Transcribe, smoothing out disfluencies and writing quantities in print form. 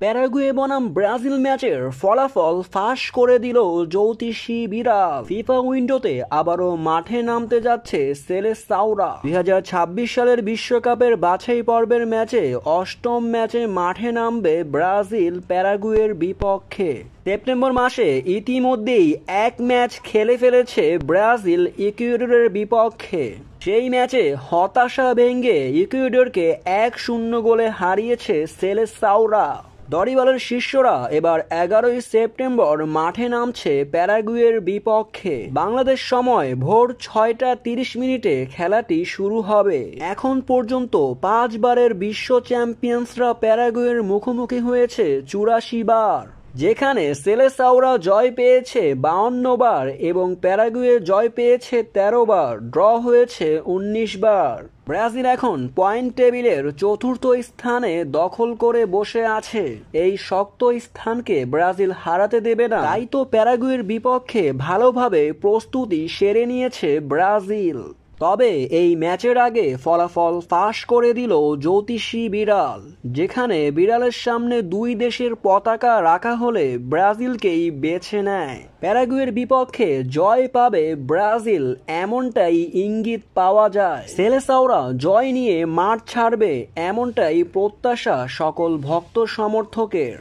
Paraguay বনাম Brazil ম্যাচের ফলাফল ফাঁস করে দিল জ্যোতিষী বিড়াল। ফিফা উইন্ডোতে আবারও মাঠে নামতে যাচ্ছে সেলেসাওরা। 2026 সালের বিশ্বকাপের বাছাই পর্বের ম্যাচে অষ্টম ম্যাচে মাঠে নামবে ব্রাজিল প্যারাগুয়ের বিপক্ষে। সেপ্টেম্বর মাসে ইতিমধ্যেই এক ম্যাচ খেলে ফেলেছে ব্রাজিল ইকুয়েডরের বিপক্ষে। সেই ম্যাচে হতাশা ভেঙে ইকুয়েডরকে 1-0 গোলে হারিয়েছে সেলেসাওরা। দরিবালের শিষ্যরা এবার 11 সেপ্টেম্বর মাঠে নামছে প্যারাগুয়ের বিপক্ষে। বাংলাদেশ সময় ভোর 6টা 30 খেলাটি শুরু হবে। এখন পর্যন্ত 5 বারের বিশ্ব চ্যাম্পিয়ন্সরা প্যারাগুয়ের মুখোমুখি হয়েছে 84 বার, যেখানে সেলেসাওরা জয় পেয়েছে 52 বার এবং প্যারাগুয়ে জয় পেয়েছে 13 বার, ড্র হয়েছে 19 বার। ব্রাজিল এখন পয়েন্ট টেবিলের চতুর্থ স্থানে দখল করে বসে আছে। এই শক্ত স্থানকে ব্রাজিল হারাতে দেবে না, তাই তো প্যারাগুয়ের বিপক্ষে ভালোভাবে প্রস্তুতি সেরে নিয়েছে ব্রাজিল। তবে এই ম্যাচের আগে ফলাফল ফাঁস করে দিল জ্যোতিষী বিড়াল, যেখানে বিড়ালের সামনে দুই দেশের পতাকা রাখা হলে ব্রাজিলকেই বেছে নেয়। প্যারাগুয়ের বিপক্ষে জয় পাবে ব্রাজিল, এমনটাই ইঙ্গিত পাওয়া যায়। সেলেসাওরা জয় নিয়ে মাঠ ছাড়বে, এমনটাই প্রত্যাশা সকল ভক্ত সমর্থকের।